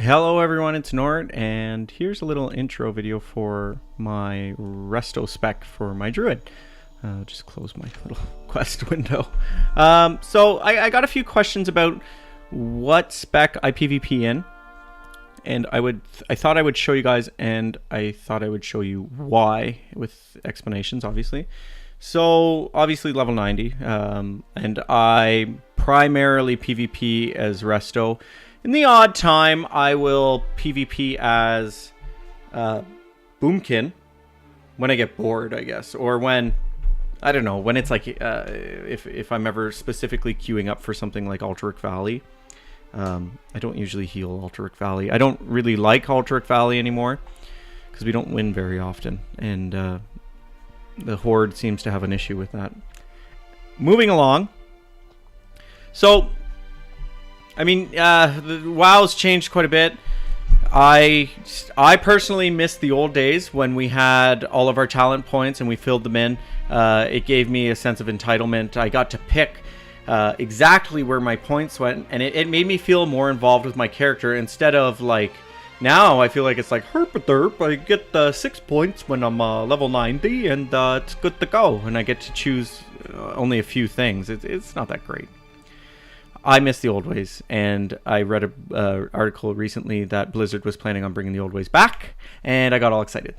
Hello everyone, it's Nort, and here's a little intro video for my Resto spec for my Druid. Just close my little quest window. So I got a few questions about what spec I PvP in, and I thought I would show you guys, and I thought I would show you why, with explanations, obviously. So obviously level 90, and I primarily PvP as Resto. In the odd time, I will PvP as Boomkin when I get bored, I guess, or when, I don't know, when it's like if I'm ever specifically queuing up for something like Alterac Valley. I don't usually heal Alterac Valley. I don't really like Alterac Valley anymore because we don't win very often, and the Horde seems to have an issue with that. Moving along. So, I mean, the WoW's changed quite a bit. I personally miss the old days when we had all of our talent points and we filled them in. It gave me a sense of entitlement. I got to pick exactly where my points went, and it made me feel more involved with my character instead of like, now I feel like it's like herp-a-derp. I get 6 points when I'm level 90 and it's good to go, and I get to choose only a few things. It's not that great. I miss the old ways, and I read an article recently that Blizzard was planning on bringing the old ways back, and I got all excited.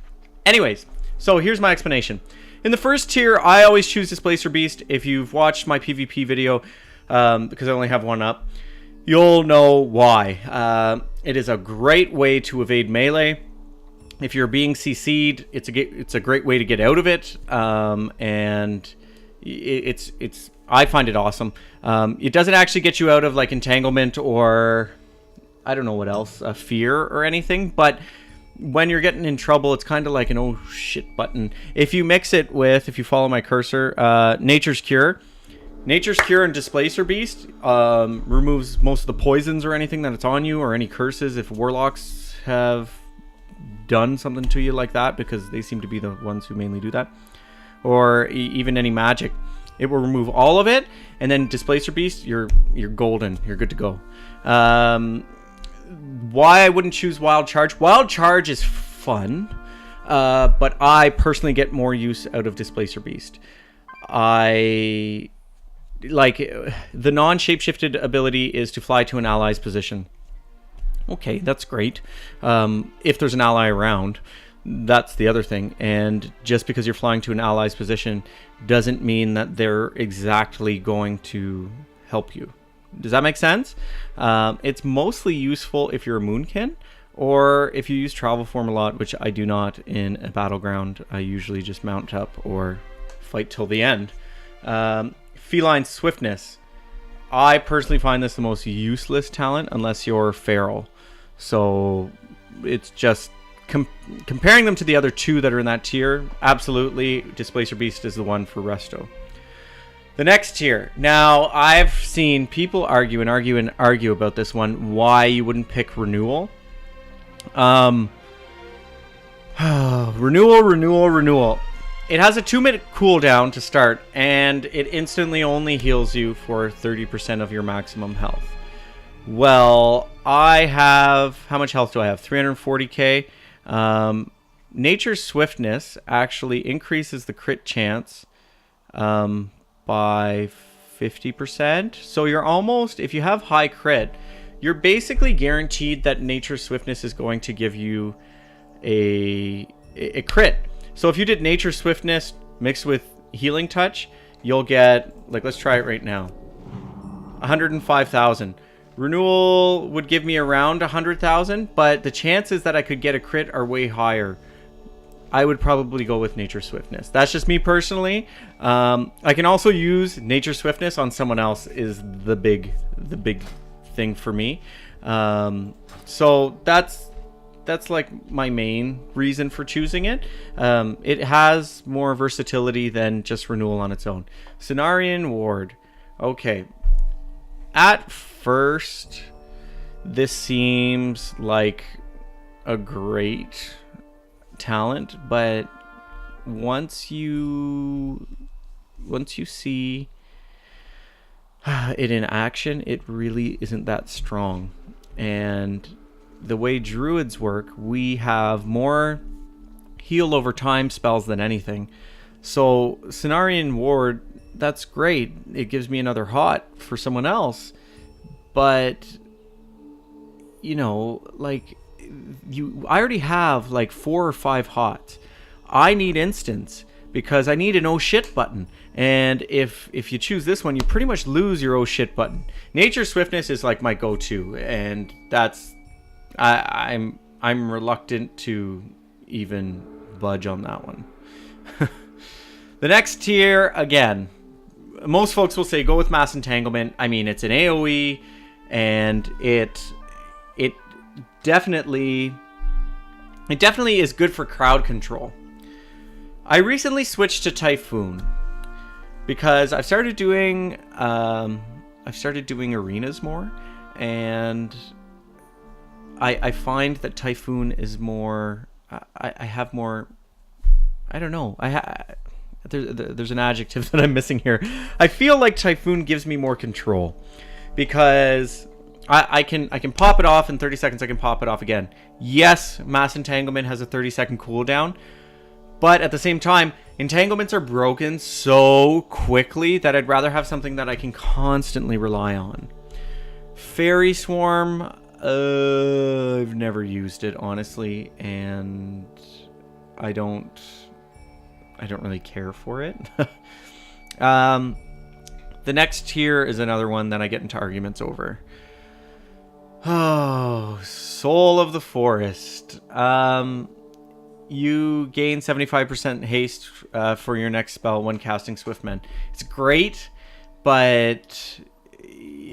Anyways, so here's my explanation. In the first tier, I always choose Displacer Beast. If you've watched my PvP video, because I only have one up, you'll know why. It is a great way to evade melee. If you're being CC'd, it's a great way to get out of it, and I find it awesome. It doesn't actually get you out of like entanglement or I don't know what else, fear or anything, but when you're getting in trouble, it's kind of like an oh shit button. If you mix it with, if you follow my cursor, Nature's Cure. Nature's Cure and Displacer Beast removes most of the poisons or anything that it's on you, or any curses if warlocks have done something to you like that, because they seem to be the ones who mainly do that, or even any magic. It will remove all of it, and then Displacer Beast, you're golden. You're good to go. Why I wouldn't choose Wild Charge? Wild Charge is fun, but I personally get more use out of Displacer Beast. I like the non-shapeshifted ability is to fly to an ally's position. Okay, that's great. If there's an ally around. That's the other thing, and just because you're flying to an ally's position doesn't mean that they're exactly going to help you. Does that make sense? It's mostly useful if you're a Moonkin, or if you use Travel Form a lot, which I do not in a battleground. I usually just mount up or fight till the end. Feline Swiftness. I personally find this the most useless talent unless you're feral. So it's just comparing them to the other two that are in that tier, absolutely, Displacer Beast is the one for Resto. The next tier. Now, I've seen people argue about this one, why you wouldn't pick Renewal. Renewal. It has a 2-minute cooldown to start, and it instantly only heals you for 30% of your maximum health. Well, I have... How much health do I have? 340k. Nature's Swiftness actually increases the crit chance by 50%. So you're almost, if you have high crit, you're basically guaranteed that Nature's Swiftness is going to give you a crit. So if you did Nature's Swiftness mixed with Healing Touch, you'll get, like, let's try it right now, 105,000. Renewal would give me around 100,000, but the chances that I could get a crit are way higher. I would probably go with Nature's Swiftness. That's just me personally. I can also use Nature's Swiftness on someone else is the big thing for me. So that's like my main reason for choosing it. It has more versatility than just Renewal on its own. Cenarian Ward. Okay. At first, this seems like a great talent, but once you see it in action, it really isn't that strong. And the way druids work, we have more heal over time spells than anything. So Cenarian Ward, that's great. It gives me another hot for someone else. But, you know, like, I already have like 4 or 5 hots. I need instants because I need an oh shit button. And if you choose this one, you pretty much lose your oh shit button. Nature's Swiftness is like my go-to, and that's I'm reluctant to even budge on that one. The next tier, again, most folks will say go with Mass Entanglement. I mean, it's an AoE, and it definitely is good for crowd control. I recently switched to Typhoon because I've started doing arenas more, and I find that Typhoon is more. I have more. I don't know. There's an adjective that I'm missing here. I feel like Typhoon gives me more control because I can pop it off in 30 seconds. I can pop it off again. Yes, Mass Entanglement has a 30-second cooldown, but at the same time, entanglements are broken so quickly that I'd rather have something that I can constantly rely on. Fairy Swarm, I've never used it, honestly, and I don't really care for it. The next tier is another one that I get into arguments over. Oh, Soul of the Forest. You gain 75% haste for your next spell when casting Swiftmen. It's great, but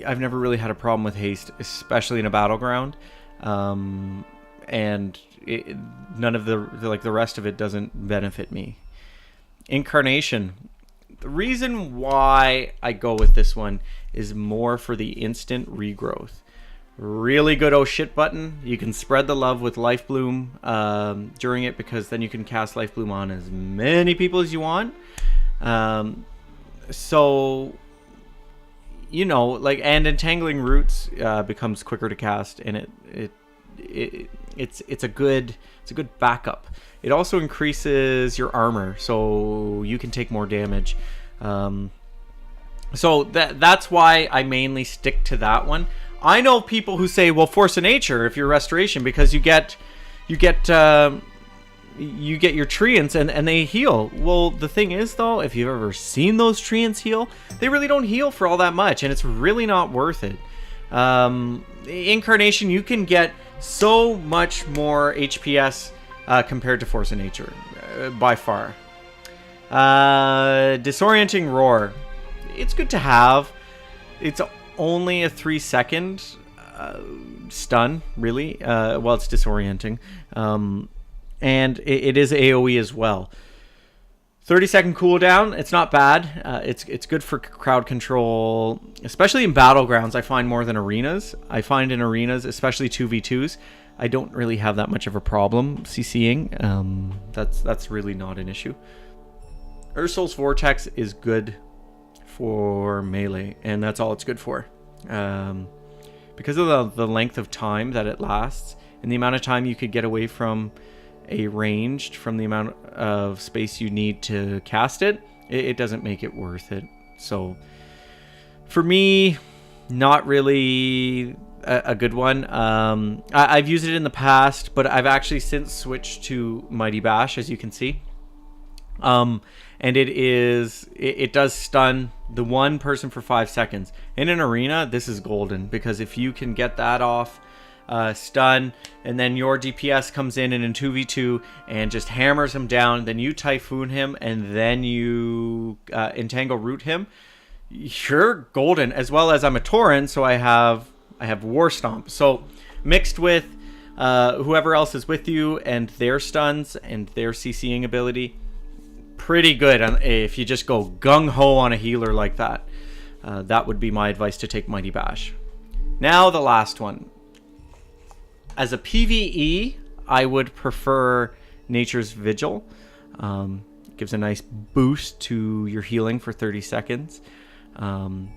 I've never really had a problem with haste, especially in a battleground. And none of the rest of it doesn't benefit me. Incarnation. The reason why I go with this one is more for the instant regrowth. Really good oh shit button. You can spread the love with Life Bloom during it, because then you can cast Life Bloom on as many people as you want. So, you know, like, and Entangling Roots becomes quicker to cast, and it's a good backup. It also increases your armor, so you can take more damage. So that's why I mainly stick to that one. I know people who say, well, Force of Nature if you're Restoration, because you get your treants and they heal. Well, the thing is, though, if you've ever seen those treants heal, they really don't heal for all that much, and it's really not worth it. Incarnation, you can get so much more HPS compared to Force of Nature, by far. Disorienting Roar. It's good to have. It's only a 3-second stun, really. Well, it's disorienting. And it is AoE as well. 30-second cooldown. It's not bad. It's good for crowd control, especially in battlegrounds. I find more than arenas. I find in arenas, especially 2v2s, I don't really have that much of a problem CCing. That's really not an issue. Ursul's Vortex is good for melee, and that's all it's good for. Because of the length of time that it lasts, and the amount of time you could get away from a ranged from the amount of space you need to cast it, it doesn't make it worth it. So for me, not really a good one. I've used it in the past, but I've actually since switched to Mighty Bash, as you can see. And it does stun the one person for 5 seconds. In an arena, this is golden, because if you can get that off, stun, and then your DPS comes in 2v2 and just hammers him down, then you Typhoon him, and then you Entangle Root him, you're golden. As well as I'm a Tauren, so I have War Stomp. So mixed with whoever else is with you and their stuns and their CCing ability, pretty good if you just go gung-ho on a healer like that. That would be my advice, to take Mighty Bash. Now the last one. As a PvE, I would prefer Nature's Vigil. Gives a nice boost to your healing for 30 seconds. And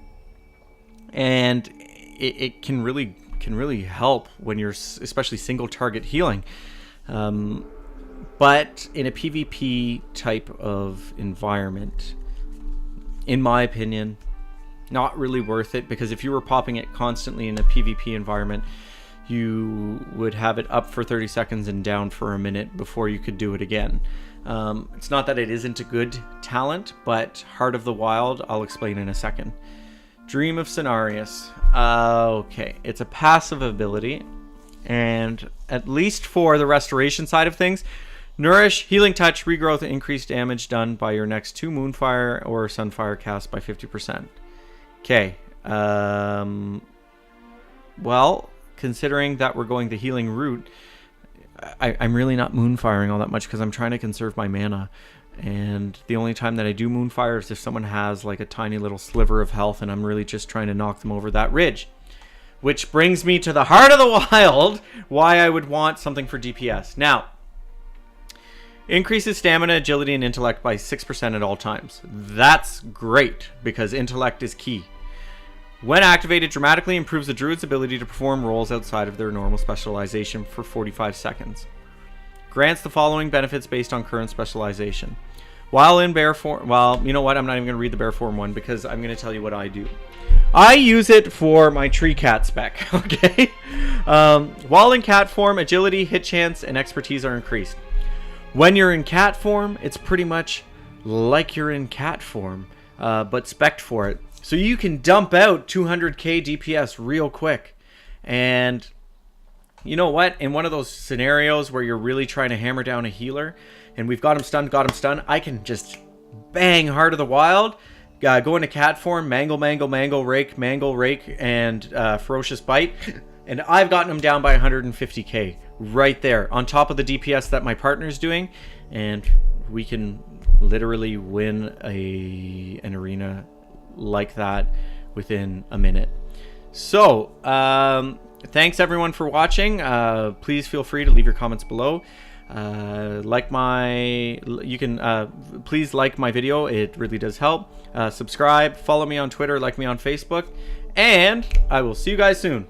it can really can really help when you're especially single target healing. But in a PvP type of environment, in my opinion, not really worth it, because if you were popping it constantly in a PvP environment, you would have it up for 30 seconds and down for a minute before you could do it again. It's not that it isn't a good talent, but Heart of the Wild, I'll explain in a second. Dream of Cenarius. Okay, it's a passive ability, and at least for the restoration side of things, Nourish, Healing Touch, Regrowth, increased damage done by your next 2 Moonfire or Sunfire casts by 50%. Okay, well, considering that we're going the healing route, I'm really not Moonfiring all that much because I'm trying to conserve my mana. And the only time that I do Moonfire is if someone has like a tiny little sliver of health and I'm really just trying to knock them over that ridge. Which brings me to the Heart of the Wild, why I would want something for DPS. Now, increases stamina, agility, and intellect by 6% at all times. That's great, because intellect is key. When activated, dramatically improves the druid's ability to perform roles outside of their normal specialization for 45 seconds. Grants the following benefits based on current specialization. While in bear form, well, you know what? I'm not even going to read the bear form one because I'm going to tell you what I do. I use it for my tree cat spec, okay? While in cat form, agility, hit chance, and expertise are increased. When you're in cat form, it's pretty much like you're in cat form, but spec'd for it. So you can dump out 200k DPS real quick. And you know what? In one of those scenarios where you're really trying to hammer down a healer, and we've got him stunned, I can just bang Heart of the Wild, go into cat form, mangle, rake, and ferocious bite. And I've gotten him down by 150k right there, on top of the DPS that my partner's doing, and we can literally win an arena like that within a minute. So, thanks everyone for watching. Please feel free to leave your comments below. Please like my video, it really does help. Subscribe, follow me on Twitter, like me on Facebook, and I will see you guys soon.